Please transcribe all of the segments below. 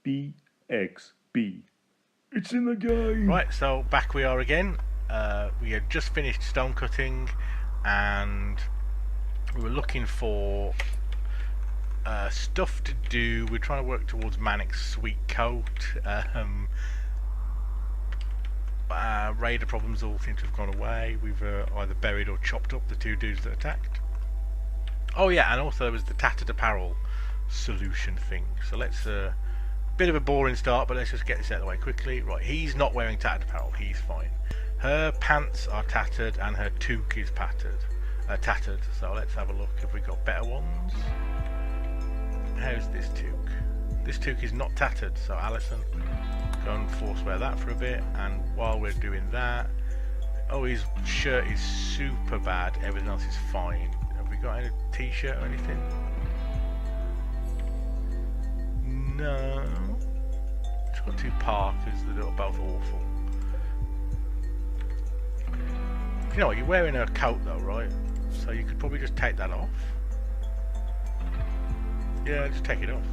BXB. It's in the game! Right, so back we are again. We had just finished stone cutting and we were looking for stuff to do. We're trying to work towards Manic's sweet coat. Raider problems all seem to have gone away. We've either buried or chopped up the two dudes that attacked. Oh yeah, and also there was the tattered apparel solution thing. So let's bit of a boring start, but let's just get this out of the way quickly. Right, he's not wearing tattered apparel, he's fine. Her pants are tattered and her toque is tattered. So let's have a look if we've got better ones. How's this toque? This toque is not tattered, so Alison, go and force wear that for a bit. And while we're doing that, oh, his shirt is super bad, everything else is fine. Have we got any t-shirt or anything? No. Just got two parkas that are both awful. You know what, you're wearing a coat though, right? So you could probably just take that off. Yeah, just take it off.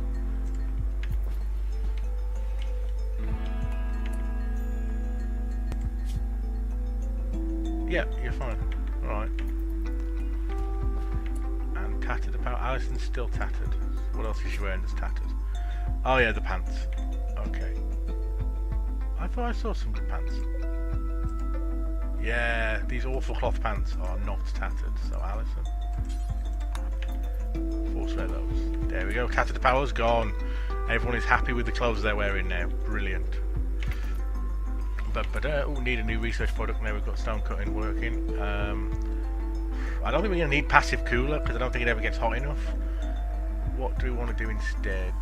Yeah, you're fine. Alright. And tattered apparel. Alison's still tattered. What else is she wearing that's tattered? Oh yeah, the pants. Okay. I thought I saw some good pants. Yeah, these awful cloth pants are not tattered, so Alison, force wear those. There we go, tattered apparel's gone. Everyone is happy with the clothes they're wearing now. Brilliant. But we need a new research product now we've got stone cutting working. I don't think we're going to need passive cooler because I don't think it ever gets hot enough. What do we want to do instead?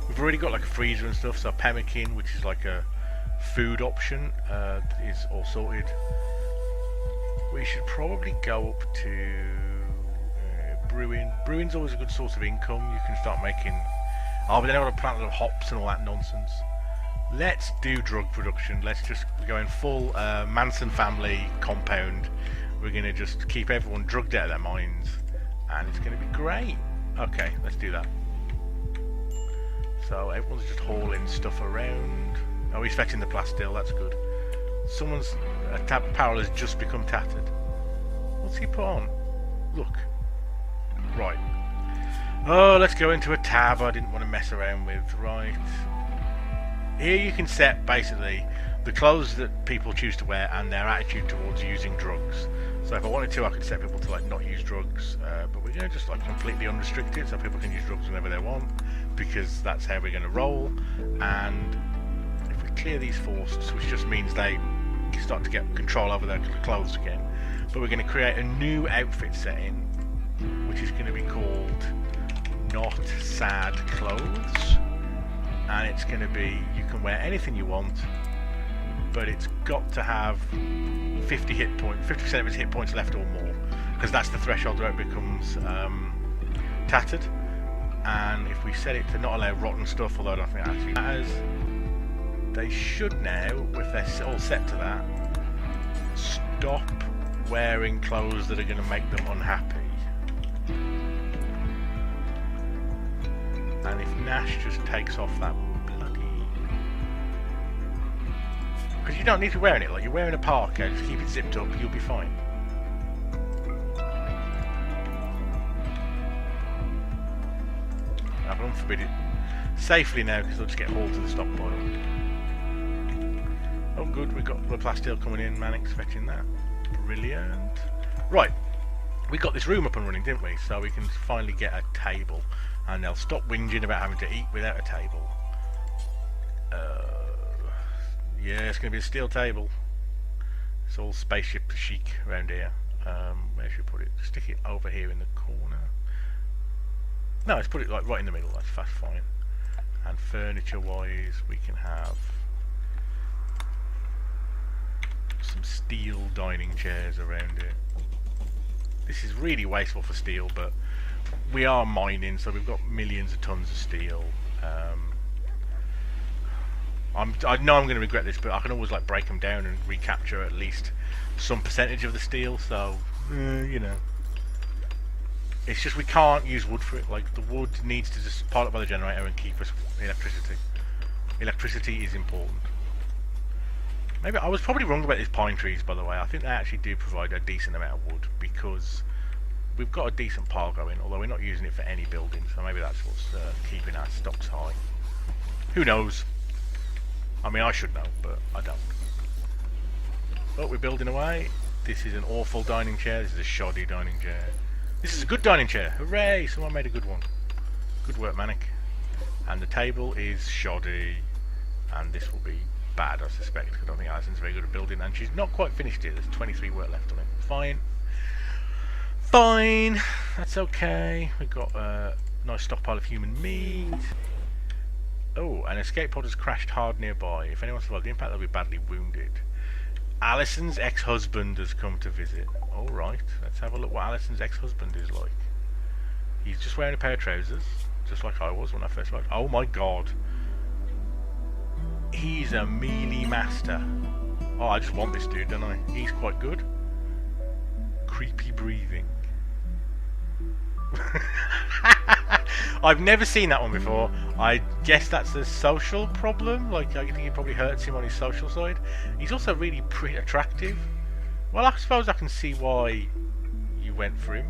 We've already got like a freezer and stuff, so pemmican, which is like a food option, is all sorted. We should probably go up to brewing. Brewing's always a good source of income. You can start making... Oh, but then I've got to plant a lot of hops and all that nonsense. Let's do drug production. Let's just go in full Manson family compound. We're going to just keep everyone drugged out of their minds. And it's going to be great. Okay, let's do that. So everyone's just hauling stuff around. Oh, he's fetching the plastil, that's good. Someone's apparel has just become tattered. What's he put on? Look. Right. Oh, let's go into a tab I didn't want to mess around with. Right. Here you can set, basically, the clothes that people choose to wear and their attitude towards using drugs. So if I wanted to, I could set people to like not use drugs, but we're going to just like completely unrestrict it so people can use drugs whenever they want, because that's how we're going to roll. And if we clear these forced, which just means they start to get control over their clothes again, but we're going to create a new outfit setting, which is going to be called Not Sad Clothes, and it's going to be, you can wear anything you want, but it's got to have 50 hit points, 50% of its hit points left or more, because that's the threshold where it becomes tattered. And if we set it to not allow rotten stuff, although I don't think that actually matters, they should now, if they're all set to that, stop wearing clothes that are going to make them unhappy. And if Nash just takes off that bloody... Because you don't need to be wearing it, like you're wearing a parka, just keep it zipped up, you'll be fine. I can unforbid it safely now because they'll just get hauled to the stockpile. Oh good, we've got the plasteel coming in, Manic's fetching that. Brilliant. Right, we got this room up and running, didn't we? So we can finally get a table. And they'll stop whinging about having to eat without a table. Yeah, it's going to be a steel table. It's all spaceship chic around here. Where should we put it? Stick it over here in the corner. No, let's put it like right in the middle. That's fine. And furniture-wise, we can have some steel dining chairs around it. This is really wasteful for steel, but we are mining, so we've got millions of tons of steel. I know I'm going to regret this, but I can always like break them down and recapture at least some percentage of the steel. So, you know. It's just we can't use wood for it. Like, the wood needs to just pile up by the generator and keep us electricity. Electricity is important. Maybe I was probably wrong about these pine trees, by the way. I think they actually do provide a decent amount of wood because we've got a decent pile going, although we're not using it for any building, so maybe that's what's keeping our stocks high. Who knows? I mean, I should know, but I don't. But we're building away. This is an awful dining chair. This is a shoddy dining chair. This is a good dining chair. Hooray! Someone made a good one. Good work, Manic. And the table is shoddy, and this will be bad, I suspect. I don't think Alison's very good at building, and she's not quite finished it. There's 23 work left on it. Fine. Fine. That's okay. We've got a nice stockpile of human meat. Oh, an escape pod has crashed hard nearby. If anyone survived the impact, they'll be badly wounded. Alison's ex-husband has come to visit. Alright, let's have a look what Alison's ex-husband is like. He's just wearing a pair of trousers, just like I was when I first arrived. Oh my god. He's a melee master. Oh, I just want this dude, don't I? He's quite good. Creepy breathing. I've never seen that one before. I guess that's a social problem. Like, I think it probably hurts him on his social side. He's also really pretty attractive. Well, I suppose I can see why you went for him.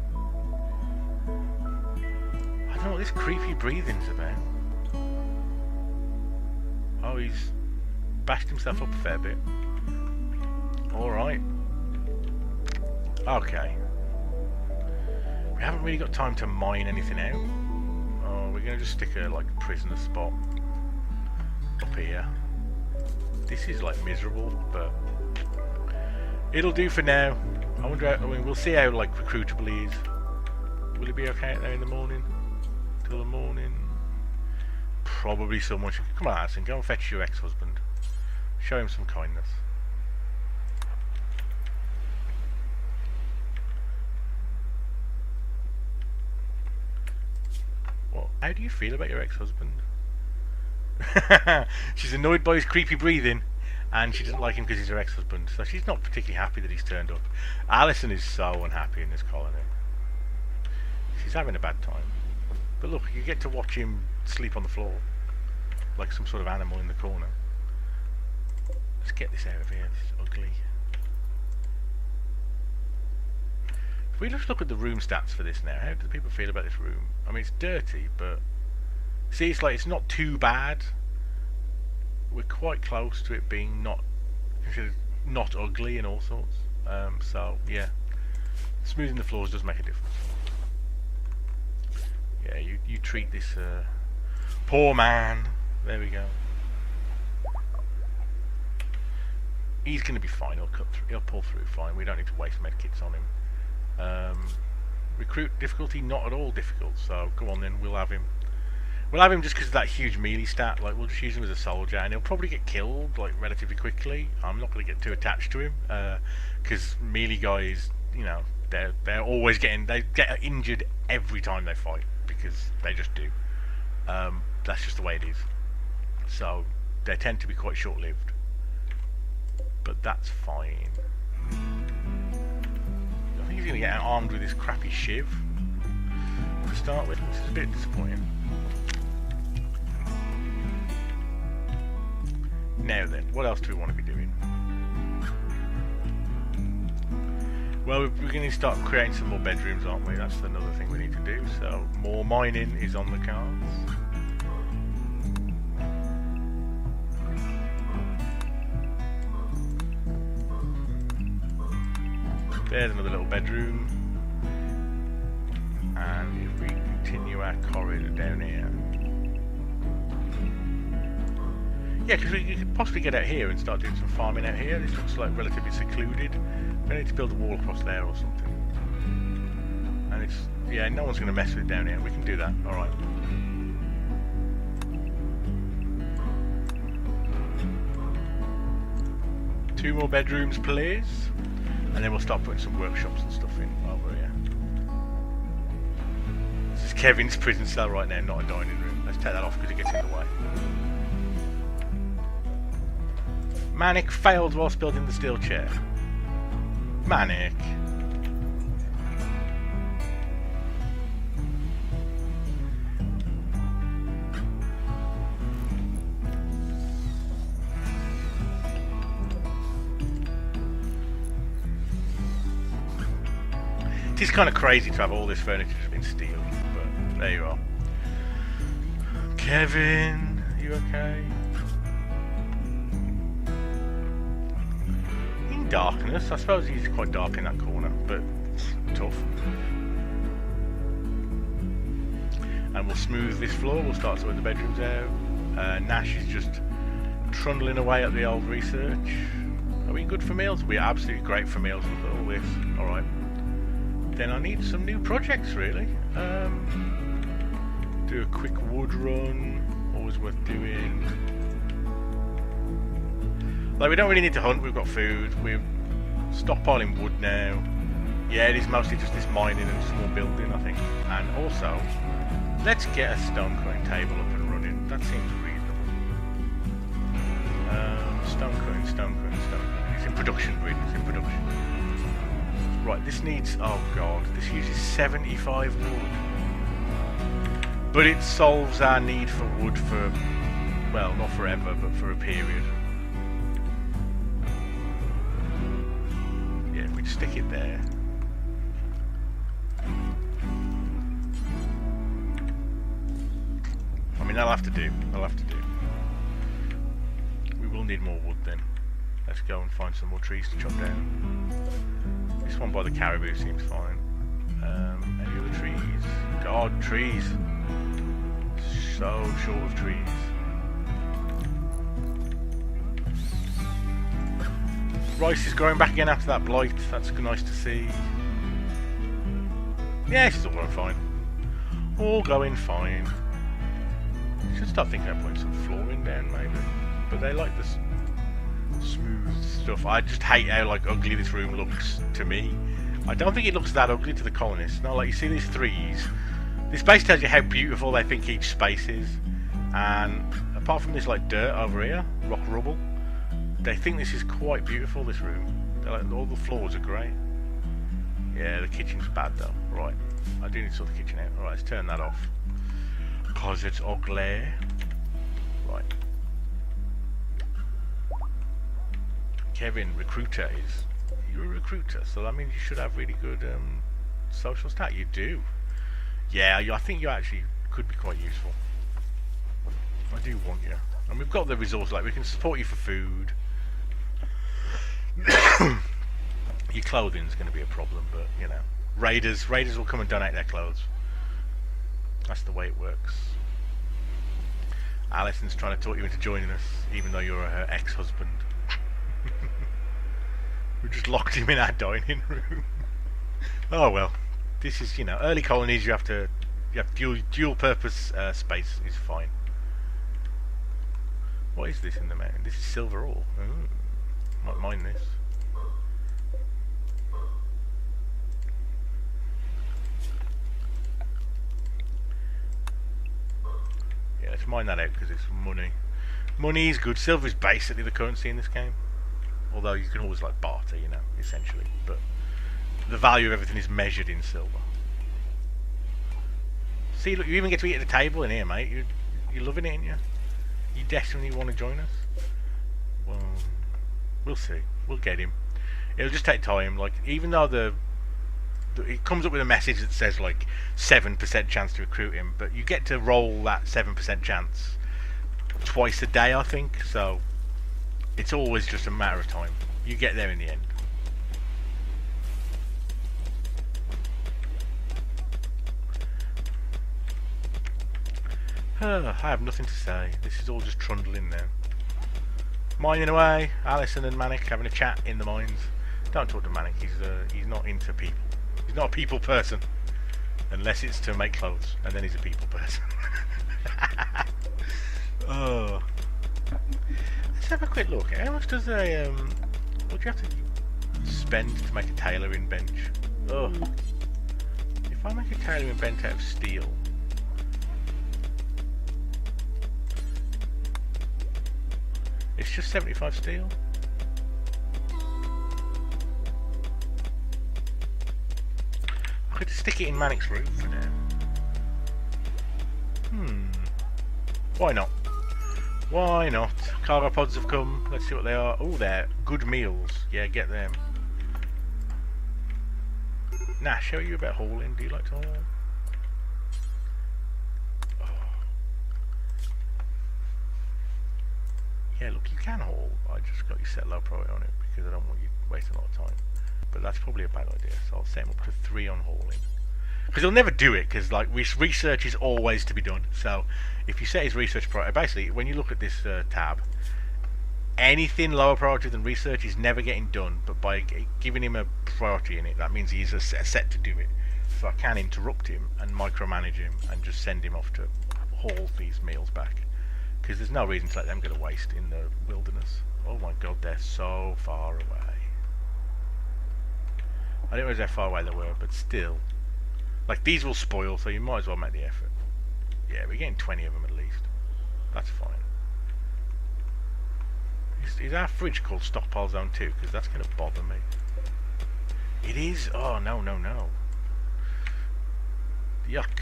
I don't know what this creepy breathing's about. Oh, he's bashed himself up a fair bit. Alright. Okay. We haven't really got time to mine anything out. Oh, we're going to just stick a, like, prisoner spot up here. This is, like, miserable, but it'll do for now. I wonder how, I mean, we'll see how, like, recruitable he is. Will it be okay out there in the morning? Till the morning? Probably someone should... Come on, Alison, go and fetch your ex-husband. Show him some kindness. Well, how do you feel about your ex-husband? She's annoyed by his creepy breathing, and she doesn't like him because he's her ex-husband, so she's not particularly happy that he's turned up. Alison is so unhappy in this colony. She's having a bad time. But look, you get to watch him sleep on the floor, like some sort of animal in the corner. Let's get this out of here, this is ugly. If we just look at the room stats for this now, how do the people feel about this room? I mean, it's dirty, but... See, it's like, it's not too bad. We're quite close to it being not ugly and all sorts. So, yeah. Smoothing the floors does make a difference. Yeah, you treat this poor man. There we go. He's going to be fine. He'll pull through fine. We don't need to waste medkits on him. Recruit difficulty not at all difficult. So go on then. We'll have him. We'll have him just because of that huge melee stat. Like, we'll just use him as a soldier, and he'll probably get killed like relatively quickly. I'm not going to get too attached to him because melee guys, you know, they're always they get injured every time they fight because they just do. That's just the way it is. So they tend to be quite short-lived, but that's fine. I think he's going to get armed with this crappy shiv to start with, which is a bit disappointing. Now then, what else do we want to be doing? Well, we're going to start creating some more bedrooms, aren't we? That's another thing we need to do. So, more mining is on the cards. There's another little bedroom. And if we continue our corridor down here... Yeah, because we could possibly get out here and start doing some farming out here. This looks like relatively secluded. We need to build a wall across there or something. And it's... yeah, no one's going to mess with it down here. We can do that. Alright. Two more bedrooms, please. And then we'll start putting some workshops and stuff in over here. This is Kevin's prison cell right now, not a dining room. Let's take that off because it gets in the way. Manic failed whilst building the steel chair. Manic. It is kind of crazy to have all this furniture just in steel, but there you are. Kevin, you okay? In darkness, I suppose he's quite dark in that corner, but it's tough. And we'll smooth this floor. We'll start sorting the bedrooms out. Nash is just trundling away at the old research. Are we good for meals? We're absolutely great for meals with all this. Alright. Then I need some new projects, really. Do a quick wood run. Always worth doing. Like, we don't really need to hunt. We've got food. We're stockpiling wood now. Yeah, it is mostly just this mining and small building, I think. And also, let's get a stone cutting table up and running. That seems reasonable. Stone cutting. It's in production, Bryn. It's in production. Right, this needs... Oh, God. This uses 75 wood. But it solves our need for wood for... Well, not forever, but for a period. Yeah, if we just stick it there. I mean, that'll have to do. We will need more wood then. Let's go and find some more trees to chop down. This one by the caribou seems fine. Any other trees? God, trees. So short of trees. Rice is growing back again after that blight. That's nice to see. Yeah, it's all going fine. All going fine. Should start thinking of putting some flooring down, maybe. But they like this smooth stuff. I just hate how like ugly this room looks to me. I don't think it looks that ugly to the colonists. No, like you see these threes. This base tells you how beautiful they think each space is. And apart from this like dirt over here, rock rubble, they think this is quite beautiful, this room. They're like, all the floors are great. Yeah, the kitchen's bad though. Right, I do need to sort the kitchen out. Alright, let's turn that off. Because it's ugly. Right. Kevin, recruiter is... You're a recruiter, so that means you should have really good social stat. You do. Yeah, I think you actually could be quite useful. I do want you. And we've got the resource, like we can support you for food. Your clothing's going to be a problem, but you know, raiders will come and donate their clothes. That's the way it works. Alison's trying to talk you into joining us, even though you're her ex-husband. We just locked him in our dining room. Oh well, this is, you know, early colonies. You have dual purpose space is fine. What is this in the mountain? This is silver ore. Ooh. Might mine this. Yeah, let's mine that out because it's money. Money is good. Silver is basically the currency in this game. Although you can always like barter, you know, essentially. But the value of everything is measured in silver. See, look, you even get to eat at the table in here, mate. You're loving it, ain't you? You definitely want to join us? Well, we'll see. We'll get him. It'll just take time. Like, even though it comes up with a message that says like 7% chance to recruit him, but you get to roll that 7% chance twice a day, I think. So it's always just a matter of time. You get there in the end. I have nothing to say. This is all just trundling now. Mining away. Alison and Manic having a chat in the mines. Don't talk to Manic. He's not into people. He's not a people person, unless it's to make clothes, and then he's a people person. Oh. Let's have a quick look. How much does a what do you have to spend to make a tailoring bench? Oh. If I make a tailoring bench out of steel. It's just 75 steel. I could stick it in Manic's room for now. Why not? Why not? Cargo pods have come. Let's see what they are. Oh, they're good meals. Yeah, get them. Nash, how are you about hauling? Do you like to haul? Oh. Yeah, look, you can haul. I just got you set low priority on it because I don't want you wasting a lot of time. But that's probably a bad idea, so I'll set him up to 3 on hauling. Because he'll never do it, because like research is always to be done. So if you set his research priority, basically when you look at this tab, anything lower priority than research is never getting done. But by giving him a priority in it, that means he's set to do it. So I can interrupt him and micromanage him and just send him off to haul these meals back. Because there's no reason to let them get a waste in the wilderness. Oh my god, they're so far away. I didn't realize how far away they were, but still. Like, these will spoil, so you might as well make the effort. Yeah, we're getting 20 of them at least. That's fine. Is our fridge called Stockpile Zone 2? Because that's going to bother me. It is? Oh, no, no, no. Yuck.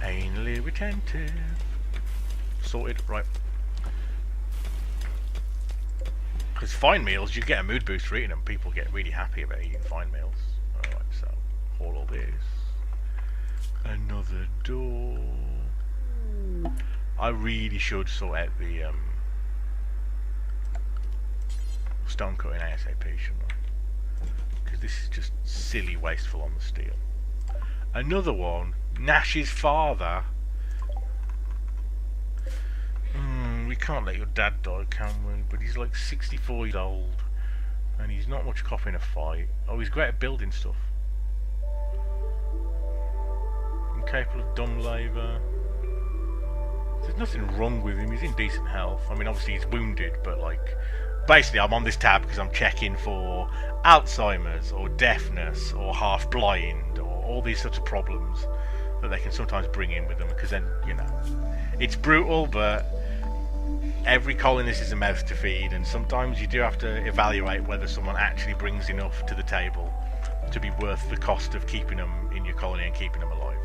Anally retentive. Sorted, right. Because fine meals, you get a mood boost for eating them. People get really happy about eating fine meals. Alright, so haul all this. Another door. I really should sort out the stone cutting ASAP, shouldn't I? Because this is just silly wasteful on the steel. Another one. Nash's father. We can't let your dad die, can we? But he's like 64 years old, and he's not much cop in a fight. Oh, he's great at building stuff. Incapable of dumb labour. There's nothing wrong with him. He's in decent health. I mean, obviously he's wounded, but like, basically I'm on this tab because I'm checking for Alzheimer's or deafness or half blind or all these sorts of problems that they can sometimes bring in with them. Because then, you know, it's brutal, but every colonist is a mouth to feed, and sometimes you do have to evaluate whether someone actually brings enough to the table to be worth the cost of keeping them in your colony and keeping them alive.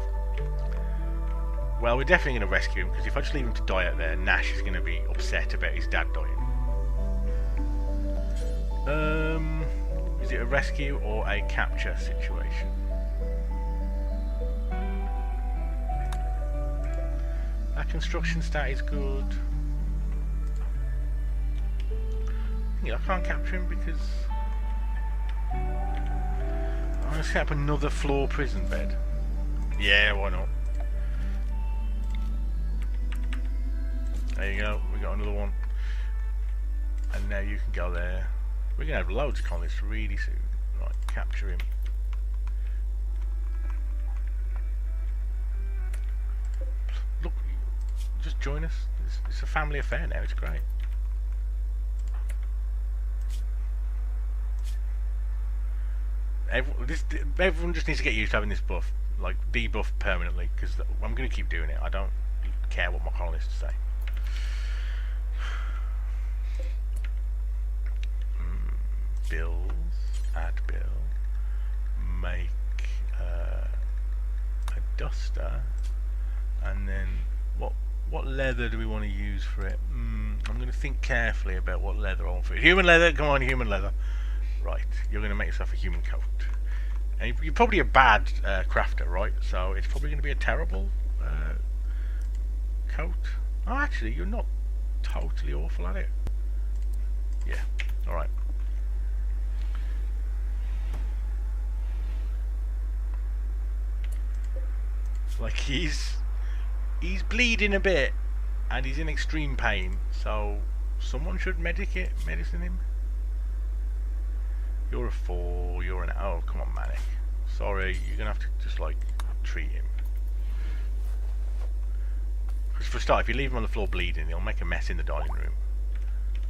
Well, we're definitely going to rescue him, because if I just leave him to die out there, Nash is going to be upset about his dad dying. Is it a rescue or a capture situation? That construction stat is good. Yeah, I can't capture him because I'm going to set up another floor prison bed. Yeah, why not? There you go, we got another one. And now you can go there. We're going to have loads of colonists really soon. Right, capture him. Look, just join us. It's a family affair now, it's great. Everyone just needs to get used to having this buff, like debuff permanently, because I'm going to keep doing it. I don't care what my colonists say. Bills, add bill, make a duster, and then what leather do we want to use for it? I'm going to think carefully about what leather I want for it. Human leather, come on, human leather. Right, you're going to make yourself a human coat. And you're probably a bad crafter, right? So it's probably going to be a terrible coat. Oh, actually, you're not totally awful at it. Yeah, alright. Like, he's bleeding a bit, and he's in extreme pain, so someone should medicine him. You're a 4, you're an... Oh, come on, Manic. Sorry, you're going to have to just, like, treat him. Because for a start, if you leave him on the floor bleeding, he'll make a mess in the dining room.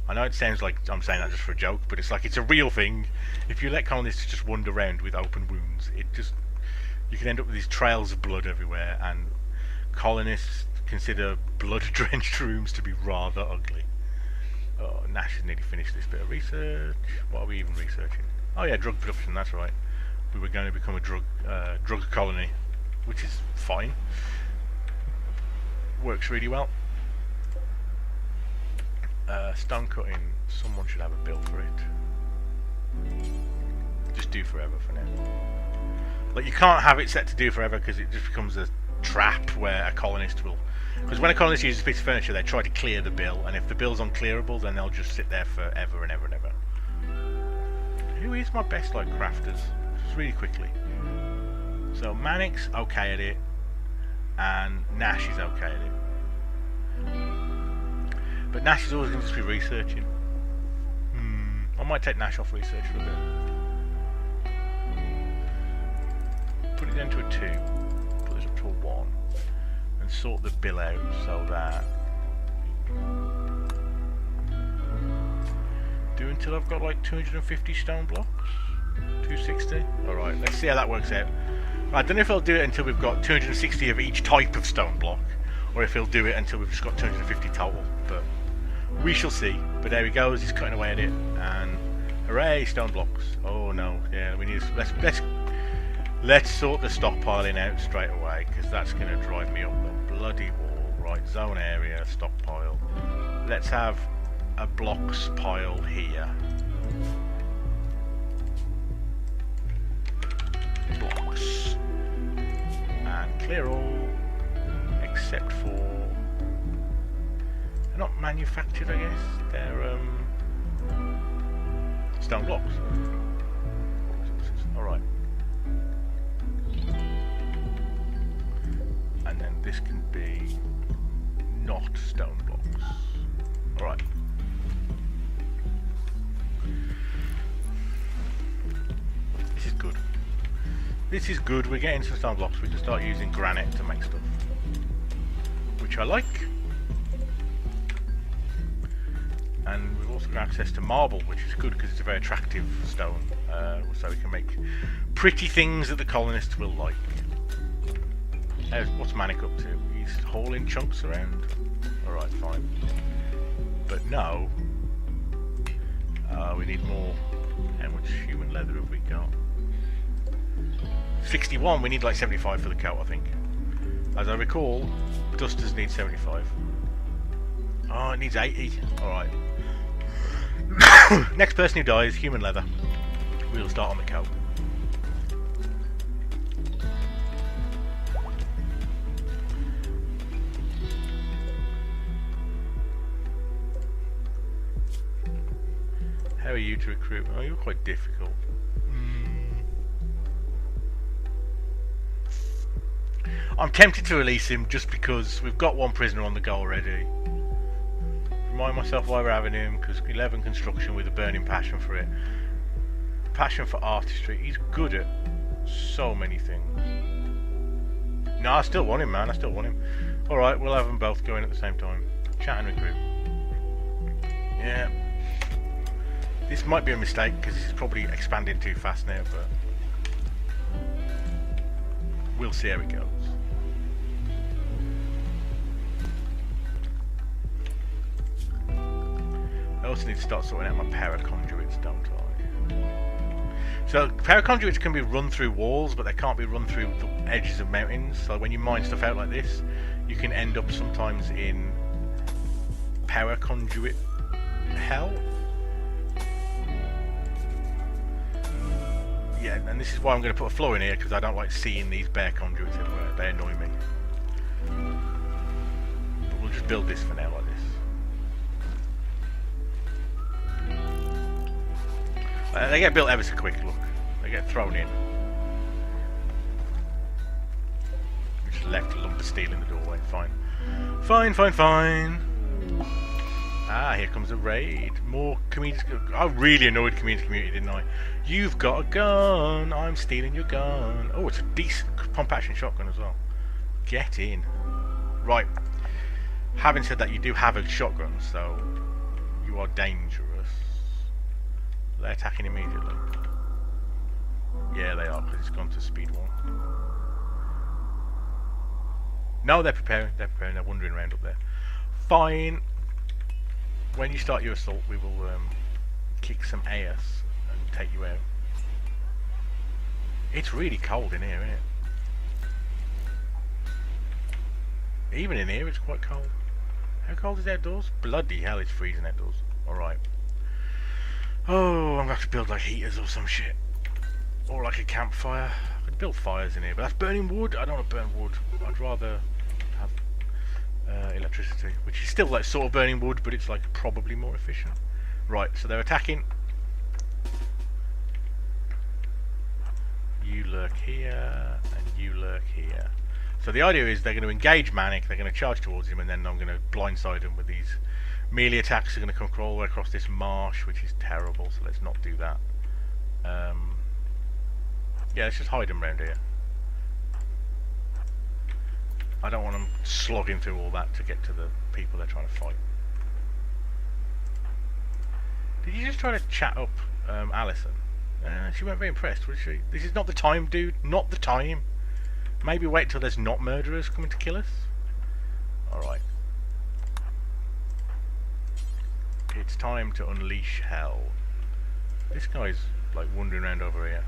I know it sounds like I'm saying that just for a joke, but it's like, it's a real thing. If you let colonists just wander around with open wounds, it just... You can end up with these trails of blood everywhere, and colonists consider blood-drenched rooms to be rather ugly. Oh, Nash has nearly finished this bit of research. What are we even researching? Oh yeah, drug production, that's right. We were going to become a drug colony, which is fine. Works really well. Stone cutting, someone should have a bill for it. Just do forever for now. Like, you can't have it set to do forever because it just becomes a trap where a colonist will... Because when a colonist uses a piece of furniture, they try to clear the bill, and if the bill's unclearable, then they'll just sit there forever and ever and ever. Who is my best, like, crafters? Just really quickly. So, Manic's okay at it, and Nash is okay at it. But Nash is always going to just be researching. I might take Nash off research for a bit. Put it down to a 2. Put this up to a 1. And sort the bill out so that... Do until I've got like 250 stone blocks? 260? Alright, let's see how that works out. I don't know if I'll do it until we've got 260 of each type of stone block, or if he'll do it until we've just got 250 total, but we shall see. But there he goes, he's cutting away at it, and hooray, stone blocks. Oh no, yeah, we need to, let's sort the stockpiling out straight away, because that's going to drive me up the bloody wall. Right, zone area, stockpile. Let's have a blocks pile here. Blocks. And clear all, except for... They're not manufactured, I guess. They're stone blocks. Alright. And then this can be not stone blocks. Alright. This is good. This is good. We're getting some stone blocks. We can start using granite to make stuff, which I like. And we've also got access to marble, which is good because it's a very attractive stone. So we can make pretty things that the colonists will like. What's Manic up to? He's hauling chunks around. Alright, fine. But no. We need more. How much human leather have we got? 61. We need like 75 for the coat, I think. As I recall, dusters need 75. Oh, it needs 80. Alright. Next person who dies, human leather. We'll start on the coat. How are you to recruit? Oh, you're quite difficult. I'm tempted to release him just because we've got one prisoner on the go already. Remind myself why we're having him, because 11 construction with a burning passion for it. Passion for artistry. He's good at so many things. No, I still want him, man. I still want him. Alright, we'll have them both going at the same time. Chat and recruit. Yeah. This might be a mistake because this is probably expanding too fast now, but we'll see how it goes. I also need to start sorting out my power conduits, don't I? So power conduits can be run through walls, but they can't be run through the edges of mountains. So when you mine stuff out like this, you can end up sometimes in power conduit hell. Yeah, and this is why I'm going to put a floor in here, because I don't like seeing these bare conduits everywhere. They annoy me. But we'll just build this for now like this. They get built ever so quick, look. They get thrown in. We just left a lump of steel in the doorway, fine. Fine, fine, fine. Ah, here comes a raid. More community... I really annoyed community, didn't I? You've got a gun. I'm stealing your gun. Oh, it's a decent pump action shotgun as well. Get in. Right. Having said that, you do have a shotgun, so you are dangerous. They're attacking immediately. Yeah, they are, because it's gone to speed 1. No, they're preparing. They're preparing. They're wandering around up there. Fine. When you start your assault, we will kick some ass and take you out. It's really cold in here, isn't it? Even in here, it's quite cold. How cold is it outdoors? Bloody hell, it's freezing outdoors. Alright. Oh, I'm going to have to build like heaters or some shit. Or like a campfire. I could build fires in here, but that's burning wood. I don't want to burn wood. I'd rather have electricity, which is still like sort of burning wood, but it's like probably more efficient. Right, so they're attacking. You lurk here, and you lurk here. So the idea is they're going to engage Manic, they're going to charge towards him, and then I'm going to blindside him with these melee attacks. Are going to come all the way across this marsh, which is terrible, so let's not do that. Yeah, let's just hide him around here. I don't want them slogging through all that to get to the people they're trying to fight. Did you just try to chat up Alison? She weren't very impressed, was she? This is not the time, dude. Not the time. Maybe wait till there's not murderers coming to kill us. Alright. It's time to unleash hell. This guy's like wandering around over here.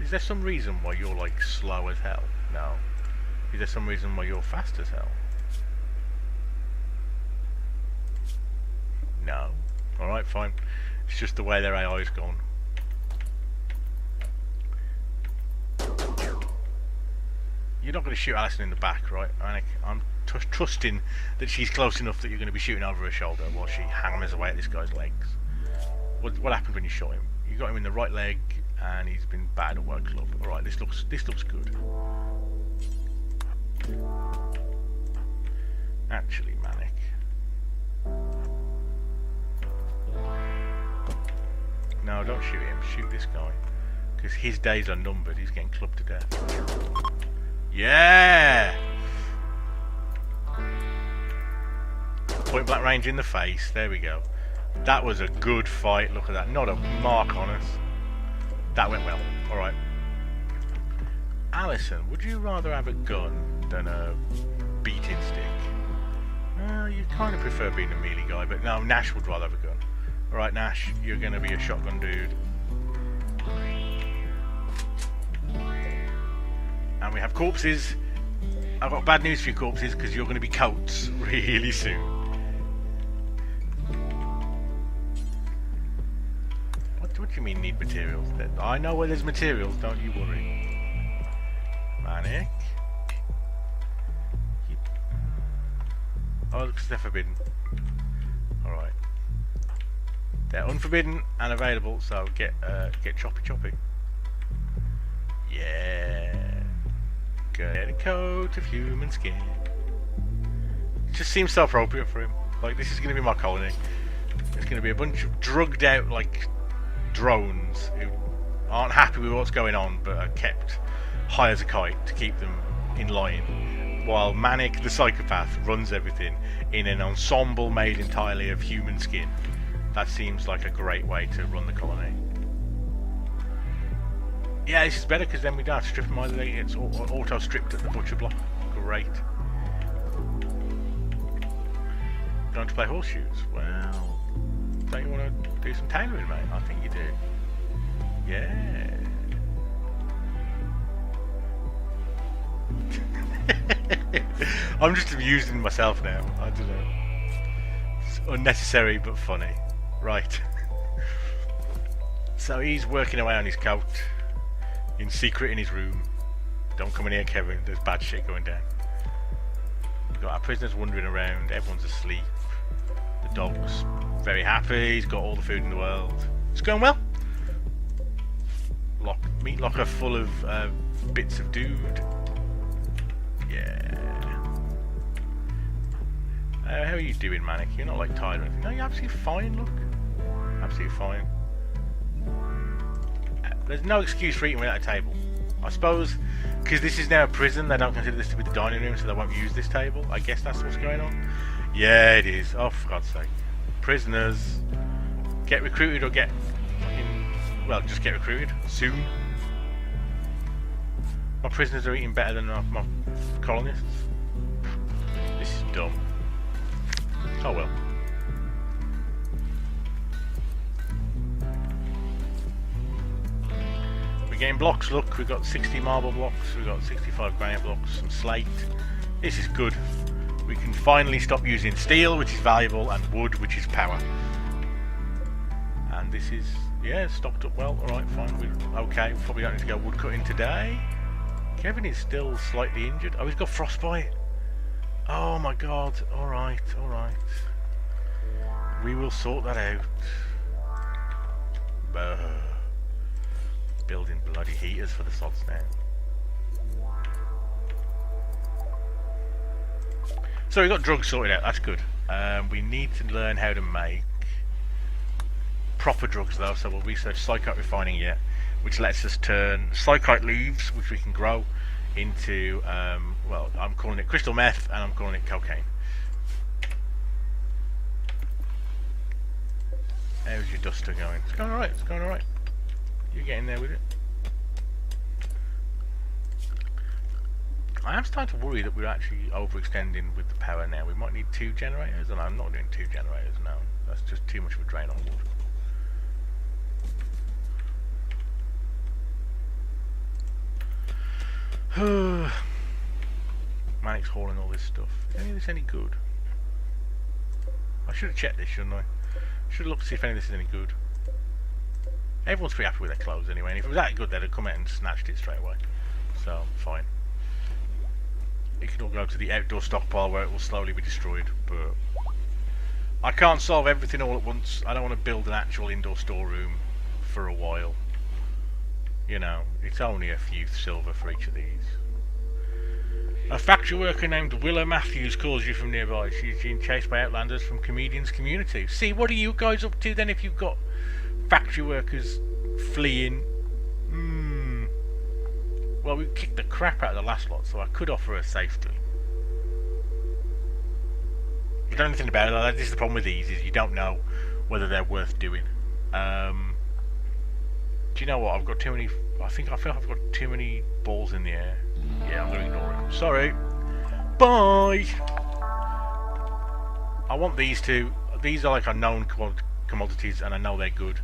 Is there some reason why you're like slow as hell? No. Is there some reason why you're fast as hell? No. Alright, fine. It's just the way their AI's gone. You're not going to shoot Alison in the back, right, Manic? I'm trusting that she's close enough that you're going to be shooting over her shoulder while she hammers away at this guy's legs. What happened when you shot him? You got him in the right leg, and he's been battered at work club. All right, this looks good. Actually, Manic. No, don't shoot him. Shoot this guy, because his days are numbered. He's getting clubbed to death. Yeah! Point blank range in the face. There we go. That was a good fight. Look at that. Not a mark on us. That went well. Alright. Alison, would you rather have a gun than a beating stick? You kind of prefer being a melee guy, but no, Nash would rather have a gun. Alright, Nash, you're going to be a shotgun dude. And we have corpses. I've got bad news for you, corpses, because you're going to be coats really soon. What do you mean need materials? I know where there's materials, don't you worry. Manic. Oh, looks they're forbidden. Alright. They're unforbidden and available, so get choppy. Yeah. Get a coat of human skin. It just seems so appropriate for him. Like, this is going to be my colony. It's going to be a bunch of drugged out, like, drones who aren't happy with what's going on, but are kept high as a kite to keep them in line, while Manic, the psychopath, runs everything in an ensemble made entirely of human skin. That seems like a great way to run the colony. Yeah, this is better because then we don't have to strip them either. It's auto stripped at the butcher block. Great. Going to play horseshoes? Well, don't you want to do some tailoring, mate? I think you do. Yeah. I'm just amusing myself now. I don't know. It's unnecessary but funny. Right. So he's working away on his coat. In secret in his room. Don't come in here, Kevin. There's bad shit going down. We've got our prisoners wandering around. Everyone's asleep. The dog's very happy. He's got all the food in the world. It's going well. Meat locker full of bits of dude. Yeah. How are you doing, Manic? You're not like tired or anything. No, you're absolutely fine. Look, absolutely fine. There's no excuse for eating without a table. I suppose because this is now a prison, they don't consider this to be the dining room, so they won't use this table. I guess that's what's going on. Yeah, it is. Oh, for God's sake. Prisoners. Get recruited or get fucking... Well, just get recruited. Soon. My prisoners are eating better than my colonists. This is dumb. Oh well. Getting blocks, look, we've got 60 marble blocks, we've got 65 granite blocks, some slate. This is good. We can finally stop using steel, which is valuable, and wood, which is power. And this is Yeah, it's stocked up well. Alright, fine. Okay, we probably don't need to go wood cutting today. Kevin is still slightly injured. Oh, he's got frostbite. Oh my god. Alright, alright. We will sort that out. Building bloody heaters for the sods now. So we got drugs sorted out, that's good. We need to learn how to make proper drugs though, so we'll research psychite refining yet, which lets us turn psychite leaves, which we can grow, into, well, I'm calling it crystal meth and I'm calling it cocaine. How's your duster going? It's going alright, it's going alright. You're getting there with it. I am starting to worry that we're actually overextending with the power now. We might need 2 generators, and I'm not doing 2 generators now. That's just too much of a drain on wood. Manic's hauling all this stuff. Is any of this any good? I should have checked this, shouldn't I? Should have looked to see if any of this is any good. Everyone's pretty happy with their clothes anyway, and if it was that good, they'd have come out and snatched it straight away. So, fine. It can all go to the outdoor stockpile where it will slowly be destroyed, but I can't solve everything all at once. I don't want to build an actual indoor storeroom for a while. You know, it's only a few silver for each of these. A factory worker named Willa Matthews calls you from nearby. She's being chased by outlanders from comedians community. See, what are you guys up to then if you've got factory workers fleeing? Well, we kicked the crap out of the last lot, so I could offer her safety. You don't know anything about it. This is the problem with these, is you don't know whether they're worth doing. Do you know what? I've got too many... I feel like I've got too many balls in the air. Yeah, I'm going to ignore it. Sorry. Bye! I want these two. These are like unknown commodities, and I know they're good.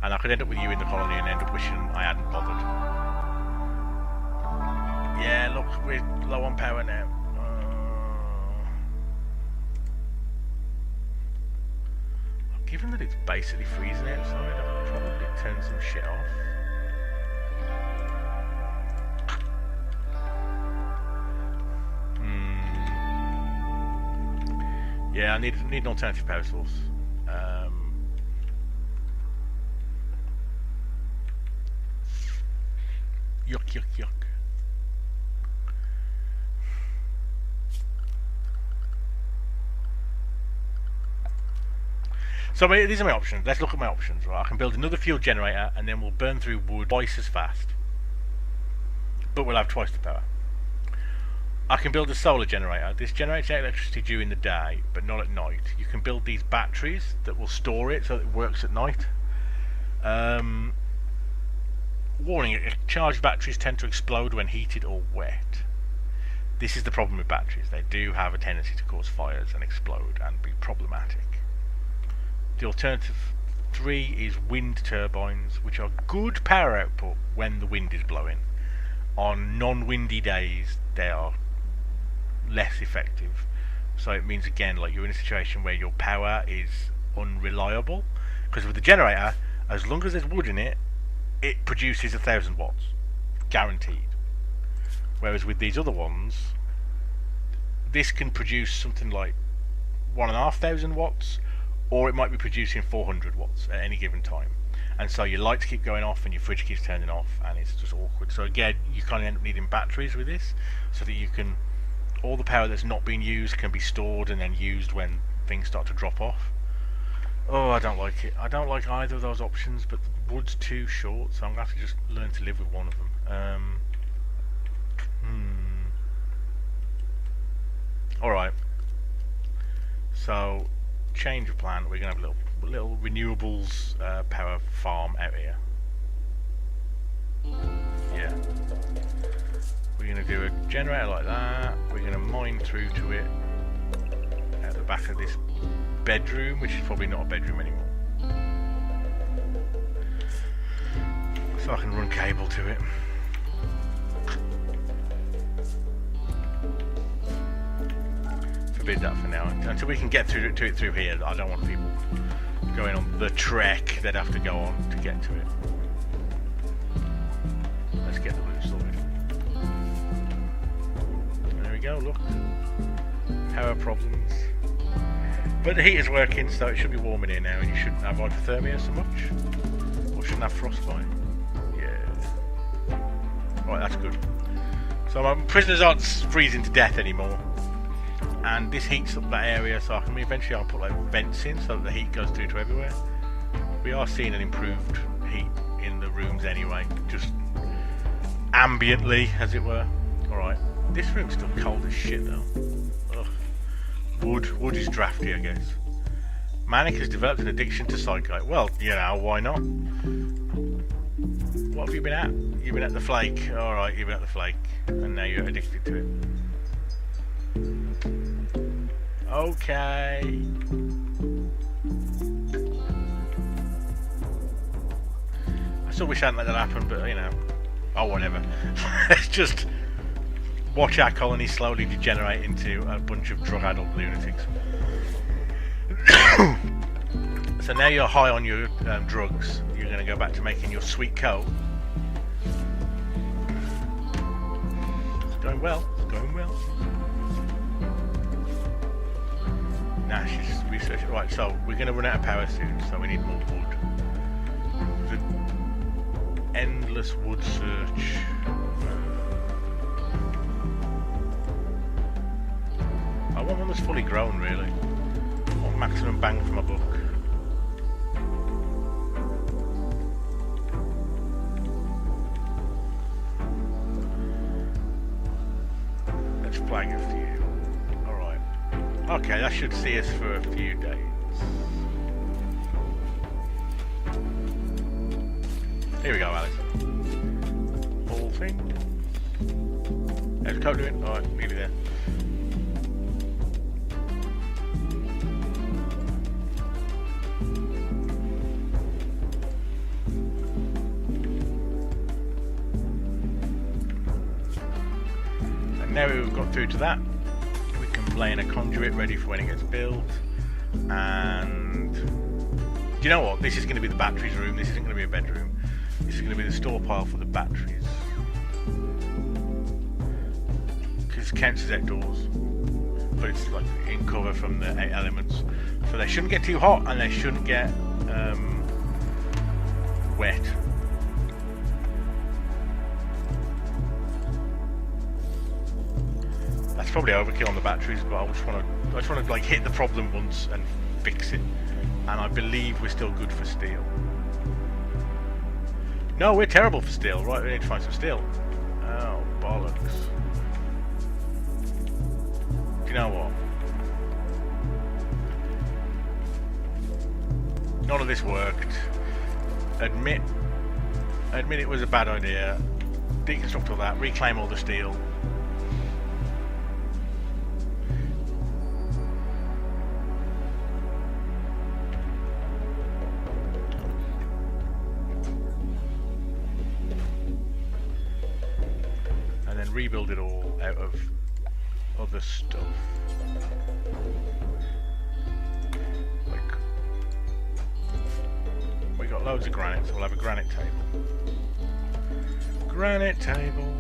And I could end up with you in the colony and end up wishing I hadn't bothered. Yeah, look, we're low on power now. Given that it's basically freezing outside, I'll probably turn some shit off. Yeah, I need an alternative power source. Yuck, yuck, yuck. So these are my options. Let's look at my options. Right, I can build another fuel generator, and then we'll burn through wood twice as fast, but we'll have twice the power. I can build a solar generator. This generates electricity during the day, but not at night. You can build these batteries that will store it so that it works at night. Warning, charged batteries tend to explode when heated or wet. This is the problem with batteries. They do have a tendency to cause fires and explode and be problematic. The alternative 3 is wind turbines, which are good power output when the wind is blowing. On non-windy days, they are less effective. So it means, again, like you're in a situation where your power is unreliable. Because with the generator, as long as there's wood in it, it produces 1,000 watts. Guaranteed. Whereas with these other ones, this can produce something like 1,500 watts, or it might be producing 400 watts at any given time. And so your lights keep going off and your fridge keeps turning off, and it's just awkward. So again, you kind of end up needing batteries with this, so that you can, all the power that's not being used can be stored and then used when things start to drop off. Oh, I don't like it. I don't like either of those options, but the wood's too short, so I'm going to have to just learn to live with one of them. Alright. So, change of plan. We're going to have a little renewables power farm out here. Yeah. We're going to do a generator like that. We're going to mine through to it at the back of this bedroom, which is probably not a bedroom anymore. So I can run cable to it. Forbid that for now. Until we can get to it through here, I don't want people going on the trek they'd have to go on to get to it. Let's get the roof sorted. There we go, look. Power problems. But the heater's working, so it should be warm in here now, and you shouldn't have hypothermia so much. Or shouldn't have frostbite. Yeah. Right, that's good. So my prisoners aren't freezing to death anymore. And this heats up that area, so eventually I'll put like vents in so that the heat goes through to everywhere. We are seeing an improved heat in the rooms anyway, just ambiently, as it were. Alright, this room's still cold as shit though. Ugh. Wood is drafty, I guess. Manic has developed an addiction to psychite. Well, you know, why not? What have you been at? You've been at the flake. Alright, you've been at the flake. And now you're addicted to it. Okay. I still wish I hadn't let that happen, but you know. Oh, whatever. Let's just watch our colony slowly degenerate into a bunch of drug-addled lunatics. So now you're high on your drugs. You're going to go back to making your sweet coat. It's going well. It's going well. Nash is researching. Right, so we're going to run out of power soon, so we need more wood. The endless wood search. I want one that's fully grown, really. I want maximum bang for my buck. Let's flag a few. Alright. Okay, that should see us for a few days. Here we go, Alice. Whole thing. There's code doing. Alright, nearly there. And now we've got through to that, we can play in a conduit ready for when it gets built. And do you know what? This is going to be the batteries room. This isn't going to be a bedroom. This is going to be the store pile for the batteries. Because it counts as outdoors, but it's like in cover from the 8 elements. So they shouldn't get too hot and they shouldn't get wet. That's probably overkill on the batteries, but I just want to like hit the problem once and fix it. And I believe we're still good for steel. No, we're terrible for steel. Right, we need to find some steel. Oh, bollocks. Do you know what? None of this worked. Admit it was a bad idea. Deconstruct all that. Reclaim all the steel. Rebuild it all out of other stuff. Like, we got loads of granite, so we'll have a granite table. Granite table.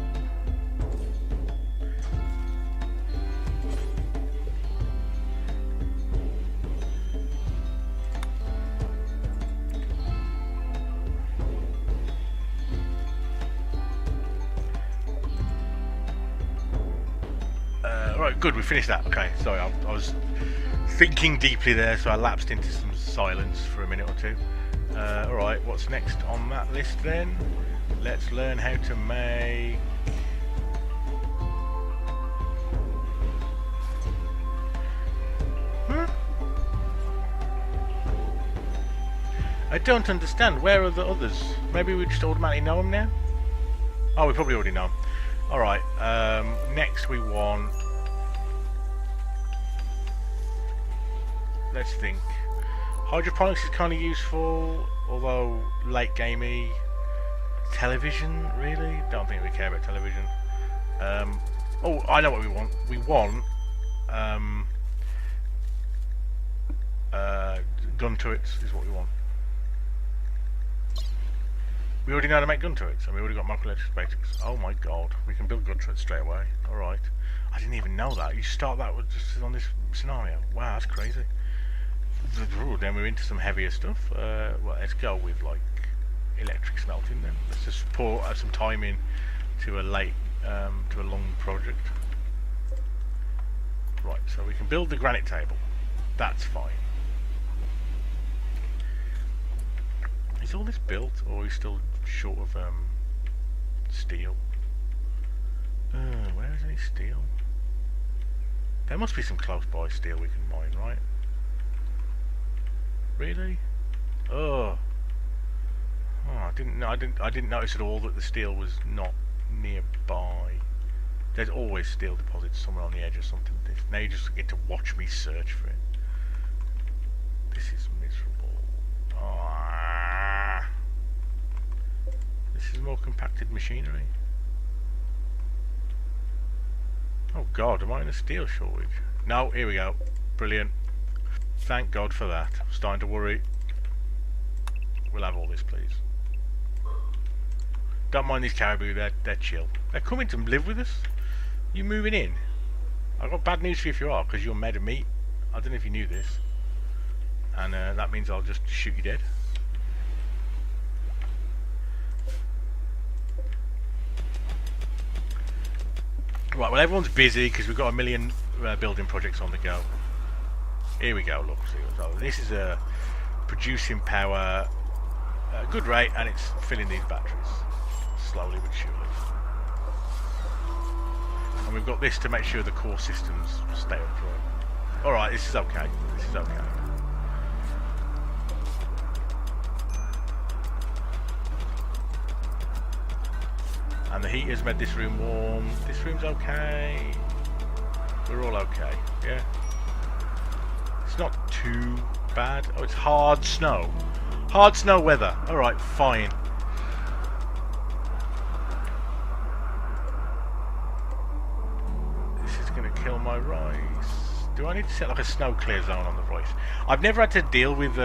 Right, good, we finished that. Okay, sorry, I was thinking deeply there, so I lapsed into some silence for a minute or two. Alright, what's next on that list then? Let's learn how to make... Huh? I don't understand. Where are the others? Maybe we just automatically know them now? Oh, we probably already know them. Alright, next we want... Let's think. Hydroponics is kind of useful, although late gamey. Television, really? Don't think we care about television. Oh, I know what we want. We want gun turrets is what we want. We already know how to make gun turrets, and we already got microelectric basics. Oh my god, we can build gun turrets straight away. Alright. I didn't even know that. You start that with just on this scenario. Wow, that's crazy. Then we're into some heavier stuff. Well, let's go with like electric smelting then. Let's just pour some time in to a long project. Right, so we can build the granite table. That's fine. Is all this built, or are we still short of steel? Where is any steel? There must be some close by steel we can mine, right? Really? Oh, I didn't notice at all that the steel was not nearby. There's always steel deposits somewhere on the edge or something. Now you just get to watch me search for it. This is miserable. Ah. This is more compacted machinery. Oh god, am I in a steel shortage? No, here we go. Brilliant. Thank God for that. I'm starting to worry. We'll have all this, please. Don't mind these caribou, they're chill. They're coming to live with us. You moving in? I've got bad news for you if you are, because you're made of meat. I don't know if you knew this. And that means I'll just shoot you dead. Right, well everyone's busy because we've got a million building projects on the go. Here we go, look. So this is producing power at a good rate, and it's filling these batteries slowly but surely. And we've got this to make sure the core systems stay upright. Alright, this is okay. This is okay. And the heater's made this room warm. This room's okay. We're all okay, yeah? It's not too bad. Oh, it's hard snow. Hard snow weather. Alright, fine. This is going to kill my rice. Do I need to set like a snow clear zone on the rice? I've never had to deal with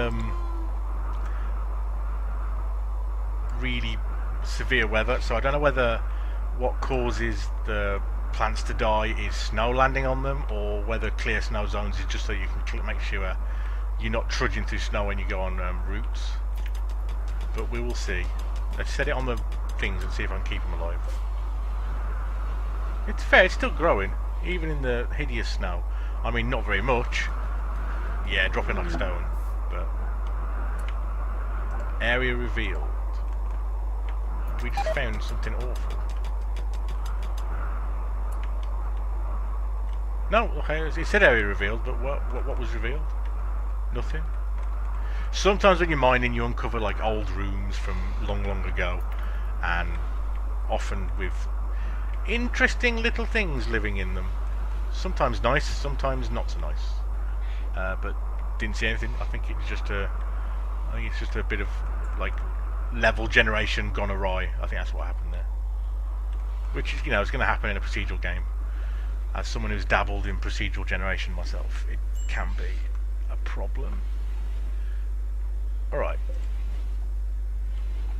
really severe weather, so I don't know whether what causes the plants to die is snow landing on them, or whether clear snow zones is just so you can make sure you're not trudging through snow when you go on routes. But we will see. Let's set it on the things and see if I can keep them alive. It's fair, it's still growing, even in the hideous snow. I mean, not very much. Yeah, dropping like stone, but... Area revealed. We just found something awful. No, okay, it said area revealed, but what was revealed? Nothing. Sometimes when you're mining, you uncover like old rooms from long ago, and often with interesting little things living in them. Sometimes nice, sometimes not so nice. But didn't see anything. I think it's just a bit of like level generation gone awry. I think that's what happened there. Which is, it's going to happen in a procedural game. As someone who's dabbled in procedural generation myself, it can be a problem. Alright.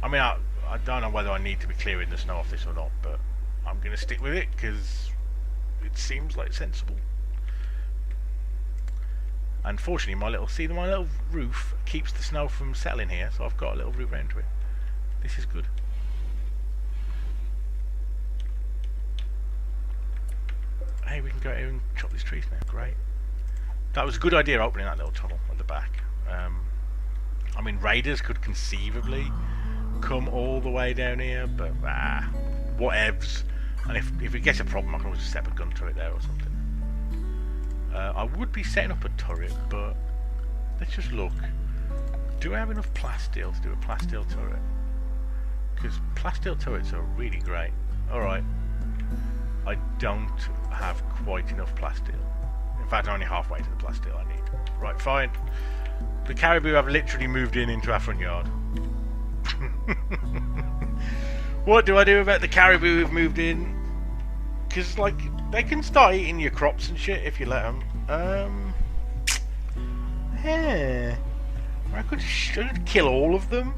I mean, I don't know whether I need to be clearing the snow off this or not, but I'm going to stick with it because it seems like sensible. Unfortunately, my little roof keeps the snow from settling here, so I've got a little route round to it. This is good. Hey, we can go here and chop these trees now. Great. That was a good idea, opening that little tunnel at the back. I mean, raiders could conceivably come all the way down here, but whatevs. And if it gets a problem, I can always set up a gun turret there or something. I would be setting up a turret, but let's just look. Do I have enough plasteel to do a plasteel turret? Because plasteel turrets are really great. Alright. I don't have quite enough plasteel. In fact, I'm only halfway to the plasteel I need. Right, fine. The caribou have literally moved into our front yard. What do I do about the caribou who've moved in? Because, like, they can start eating your crops and shit if you let them. I could kill all of them.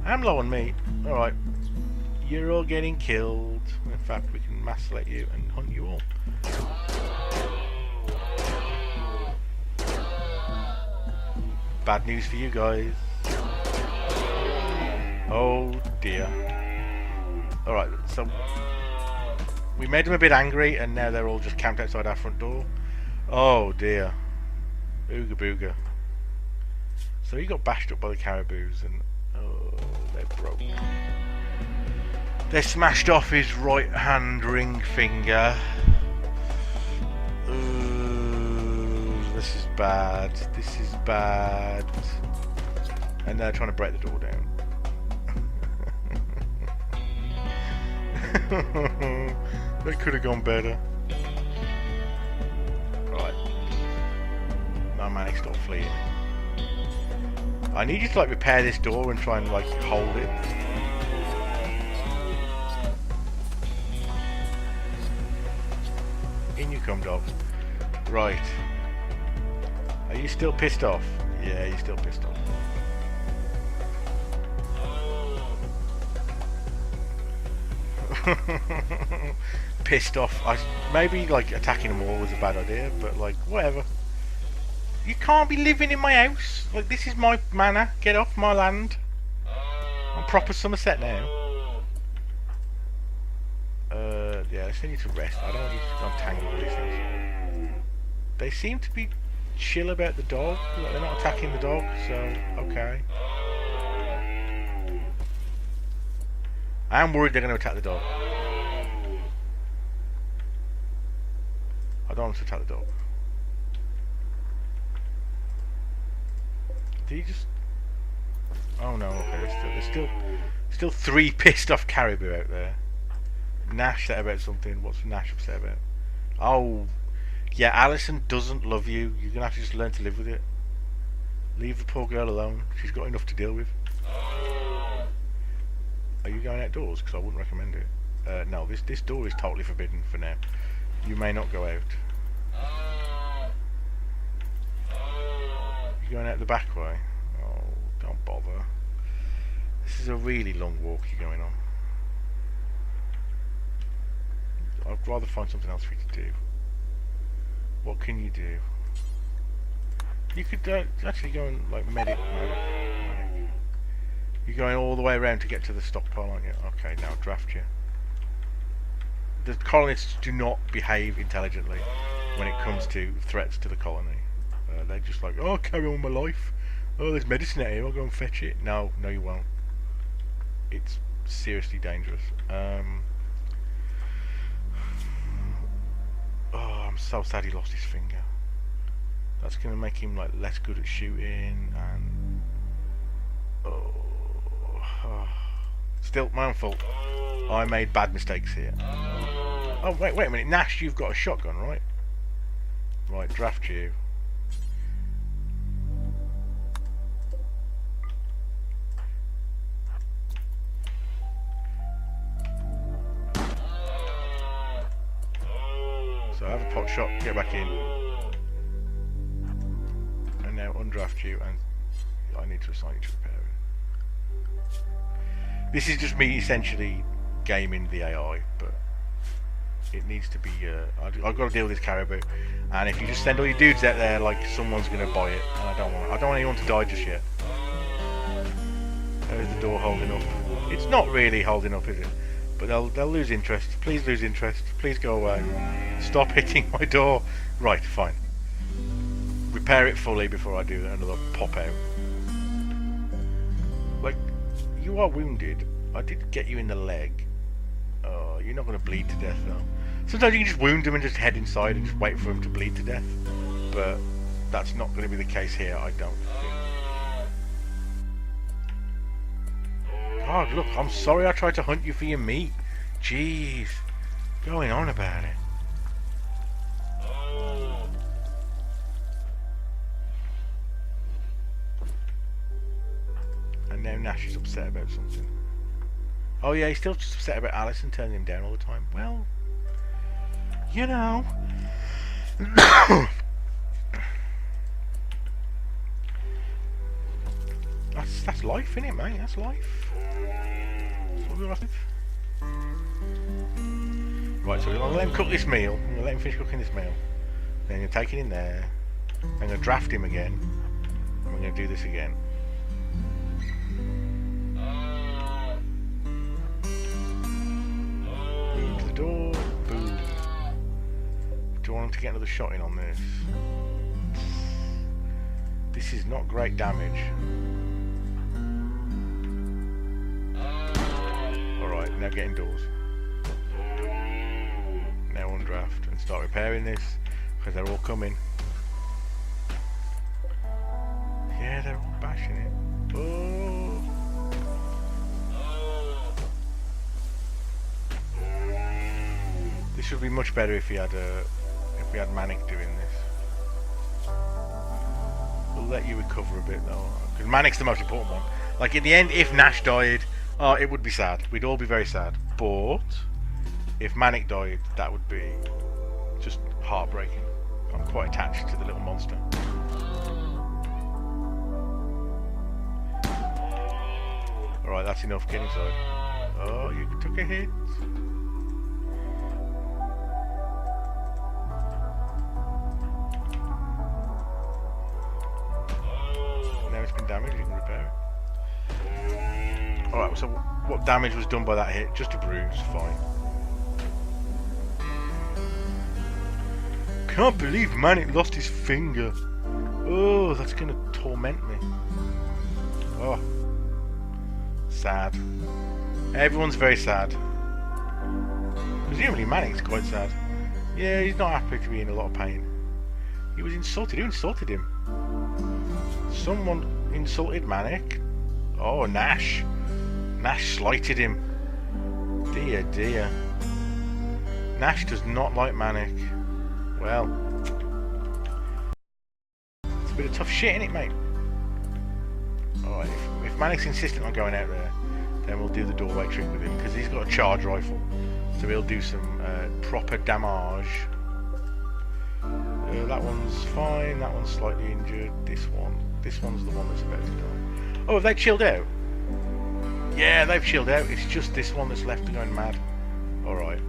I'm low on meat. Alright. You're all getting killed. In fact, we can mass select you and hunt you all. Bad news for you guys. Oh dear. Alright, so we made them a bit angry and now they're all just camped outside our front door. Oh dear. Ooga booga. So he got bashed up by the caribous and oh, they're broke. They smashed off his right hand ring finger. This is bad. This is bad. And they're trying to break the door down. They could have gone better. Right. Now Manic, stop fleeing. I need you to like repair this door and try and like hold it. In you come, dog. Right. Are you still pissed off? Yeah, you're still pissed off. Pissed off. Maybe like attacking them all was a bad idea, but like whatever. You can't be living in my house. Like this is my manor. Get off my land. I'm proper Somerset now. Yeah, I still need to rest. I don't want you to untangle these things. They seem to be chill about the dog. Like they're not attacking the dog, so okay. I am worried they're going to attack the dog. I don't want to attack the dog. Did he just... Oh no, okay, there's still 3 pissed off caribou out there. Nash said about something. What's Nash upset about? Oh, yeah, Alison doesn't love you. You're going to have to just learn to live with it. Leave the poor girl alone. She's got enough to deal with. Are you going outdoors? Because I wouldn't recommend it. No, this door is totally forbidden for now. You may not go out. You're going out the back way? Oh, don't bother. This is a really long walk you're going on. I'd rather find something else for you to do. What can you do? You could actually go and like medic. You're going all the way around to get to the stockpile, aren't you? Okay, now draft you. The colonists do not behave intelligently when it comes to threats to the colony. They're just like, oh, carry on with my life. Oh, there's medicine out here, I'll go and fetch it. No, you won't. It's seriously dangerous. Oh, I'm so sad he lost his finger. That's going to make him like less good at shooting and... Oh. Still, my own fault. I made bad mistakes here. Oh, wait a minute. Nash, you've got a shotgun, right? Right, draft you. So have a pot shot, get back in. And now undraft you, and I need to assign you to repair it. This is just me essentially gaming the AI, but it needs to be. I've got to deal with this caribou, and if you just send all your dudes out there, like someone's going to buy it, and I don't want anyone to die just yet. There's the door holding up. It's not really holding up, is it? But they'll lose interest. Please lose interest. Please go away. Stop hitting my door. Right, fine. Repair it fully before I do another pop out. Like, you are wounded. I did get you in the leg. Oh, you're not going to bleed to death though. Sometimes you can just wound him and just head inside and just wait for him to bleed to death. But that's not going to be the case here, I don't think. God, look, I'm sorry I tried to hunt you for your meat. Jeez. Going on about it. And now Nash is upset about something. Oh yeah, he's still just upset about Alison turning him down all the time. Well, you know. life, innit, mate? That's life. That's what we have to do. Right, so we're going to let him cook this meal. I'm going to let him finish cooking this meal. Then I'm going to take it in there. I'm going to draft him again. And we're going to do this again. Boom to the door. Boom. Do I want him to get another shot in on this? This is not great damage. Alright, now get indoors. Now undraft and start repairing this, because they're all coming. Yeah, they're all bashing it. Oh. This would be much better if we had Manic doing this. We'll let you recover a bit though, because Manic's the most important one. Like in the end, if Nash died, oh, it would be sad. We'd all be very sad. But if Manic died, that would be just heartbreaking. I'm quite attached to the little monster. Alright, that's enough. Get inside. Oh, you took a hit. Now it's been damaged, you can repair it. Alright, so what damage was done by that hit? Just a bruise, fine. Can't believe Manic lost his finger. Oh, that's gonna torment me. Oh. Sad. Everyone's very sad. Presumably Manic's quite sad. Yeah, he's not happy to be in a lot of pain. He was insulted. Who insulted him? Someone insulted Manic. Oh, Nash. Nash slighted him. Dear, dear. Nash does not like Manic. Well, it's a bit of tough shit, innit, mate? Alright, if Manic's insistent on going out there, then we'll do the doorway trick with him, because he's got a charge rifle. So we'll do some proper damage. That one's fine, that one's slightly injured. This one's the one that's about to die. Oh, have they chilled out? Yeah, they've chilled out. It's just this one that's left going mad. Alright,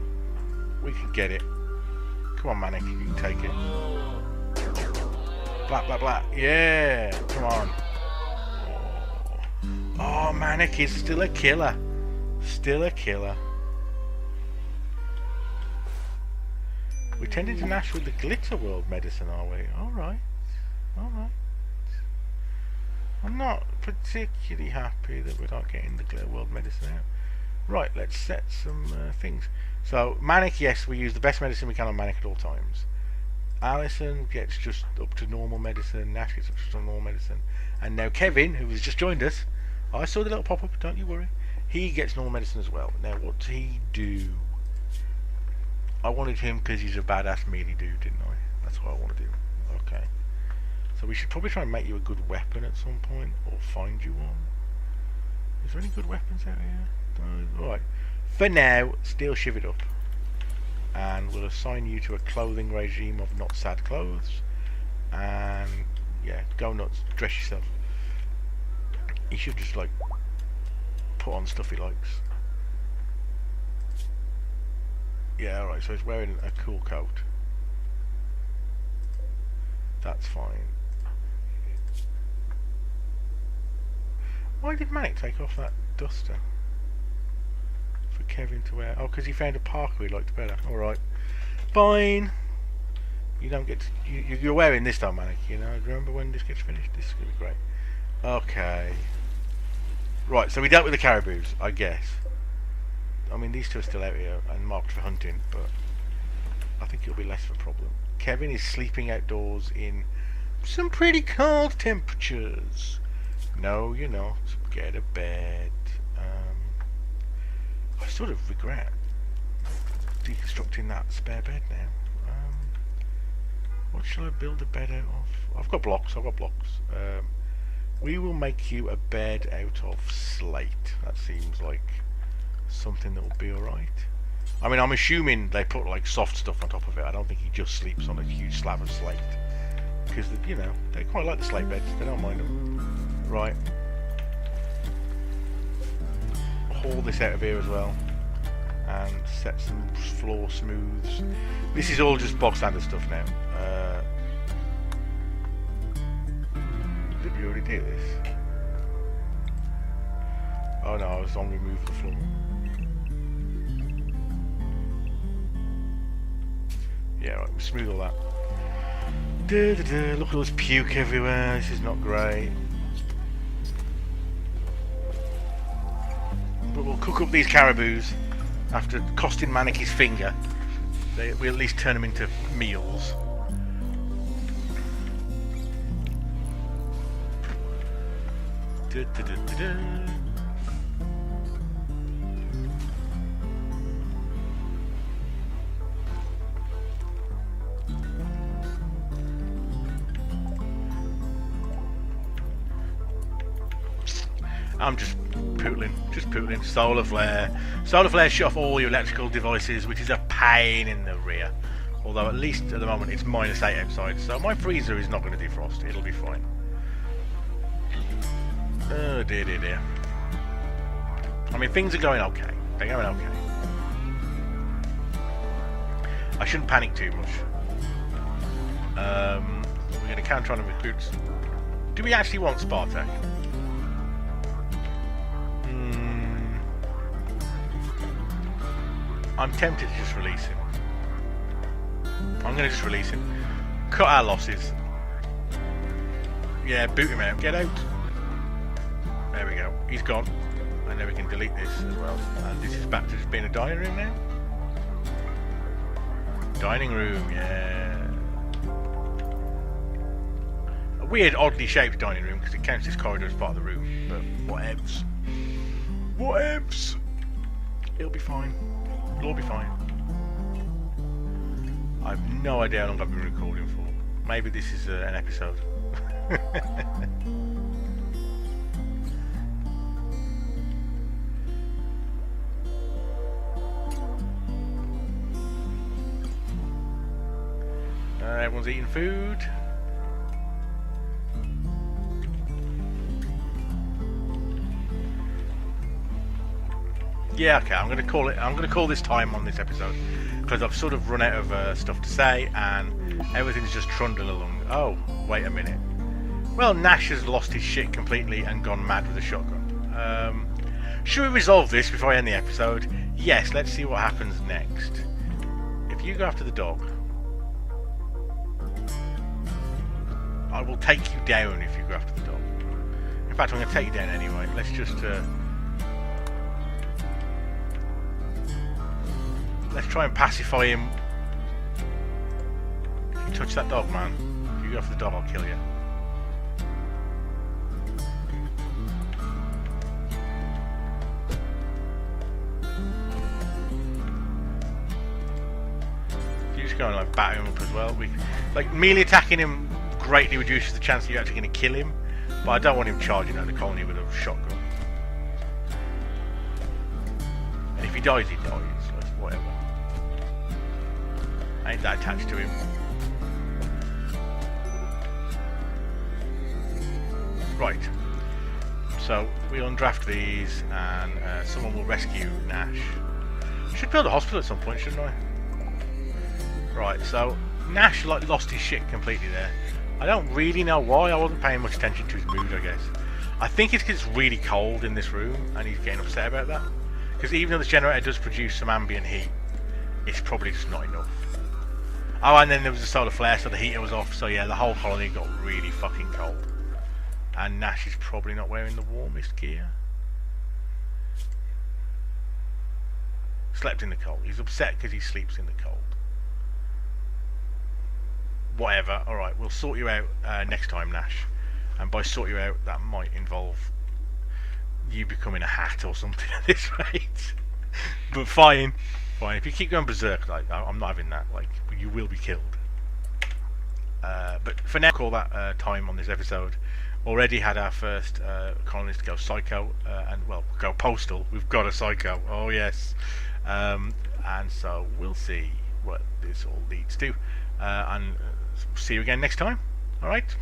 we can get it. Come on, Manic, you can take it. Blah, blah, blah. Yeah, come on. Oh, Manic is still a killer. Still a killer. We're tending to Nash with the Glitter World medicine, are we? Alright. Alright. I'm not particularly happy that we're not getting the Glitter World medicine out. Right, let's set some things. So, Manic, yes, we use the best medicine we can on Manic at all times. Alison gets just up to normal medicine. Nash gets up to normal medicine. And now Kevin, who has just joined us, I saw the little pop-up, don't you worry. He gets normal medicine as well. Now, what does he do? I wanted him because he's a badass melee dude, didn't I? That's what I want to do. Okay. So we should probably try and make you a good weapon at some point, or find you one. Is there any good weapons out here? Alright. For now, still shiv it up. And we'll assign you to a clothing regime of not sad clothes. And yeah, go nuts, dress yourself. He should just like put on stuff he likes. Yeah, alright, so he's wearing a cool coat. That's fine. Why did Manic take off that duster? For Kevin to wear. Oh, because he found a parka he liked better. Alright. Fine. You don't get to, you're wearing this though, Manic, you know. Remember when this gets finished? This is going to be great. Okay. Right, so we dealt with the caribous, I guess. I mean, these two are still out here and marked for hunting, but I think it'll be less of a problem. Kevin is sleeping outdoors in some pretty cold temperatures. No, you're not. Get a bed. I sort of regret deconstructing that spare bed now. What shall I build a bed out of? I've got blocks. We will make you a bed out of slate. That seems like something that will be alright. I mean, I'm assuming they put like soft stuff on top of it. I don't think he just sleeps on a huge slab of slate, because you know, they quite like the slate beds. They don't mind them. Right. haul this out of here as well and set some floor smooths. This is all just bog standard stuff now. Did we already do this? Oh no, I was on remove the floor. Yeah, right, we'll smooth all that. Look at all this puke everywhere, this is not great. But we'll cook up these caribous after costing Manic his finger. We'll at least turn them into meals. I'm just pootling. Solar flare. Solar flare shut off all your electrical devices, which is a pain in the rear. Although at least at the moment it's -8 outside, so my freezer is not going to defrost. It'll be fine. Oh dear. I mean, things are going okay. They're going okay. I shouldn't panic too much. We're going to count on the recruits. Do we actually want Spartak? I'm tempted to just release him. I'm going to just release him. Cut our losses. Yeah, boot him out. Get out. There we go. He's gone. And then we can delete this as well. And this is back to just being a dining room now. Dining room, yeah. A weird, oddly shaped dining room because it counts this corridor as part of the room. But whatevs. Whatevs. It'll be fine. It'll all be fine. I've no idea how long I've been recording for. Maybe this is an episode. Everyone's eating food. Yeah, okay. I'm gonna call this time on this episode because I've sort of run out of stuff to say and everything's just trundling along. Oh, wait a minute. Well, Nash has lost his shit completely and gone mad with a shotgun. Should we resolve this before I end the episode? Yes. Let's see what happens next. If you go after the dog, I will take you down if you go after the dog. In fact, I'm going to take you down anyway. Let's just let's try and pacify him. If you touch that dog, man, if you go after the dog, I'll kill you. If you just go and like batter him up as well. Like melee attacking him greatly reduces the chance that you're actually going to kill him, but I don't want him charging out the colony with a shotgun. And if he dies, he dies. So whatever. I ain't that attached to him. Right. So we undraft these, and someone will rescue Nash. Should build a hospital at some point, shouldn't I? Right. So Nash lost his shit completely there. I don't really know why. I wasn't paying much attention to his mood, I guess. I think it's because it's really cold in this room and he's getting upset about that. Because even though this generator does produce some ambient heat, it's probably just not enough. Oh, and then there was a solar flare, so the heater was off. So yeah, the whole colony got really fucking cold. And Nash is probably not wearing the warmest gear. Slept in the cold. He's upset because he sleeps in the cold. Whatever, alright, we'll sort you out next time, Nash. And by sort you out, that might involve you becoming a hat or something at this rate. But fine. If you keep going berserk, like, I'm not having that. Like, you will be killed. But for now, call that time on this episode. Already had our first colonist go psycho, and well, go postal. We've got a psycho. Oh yes. And so we'll see what this all leads to. And see you again next time. Alright?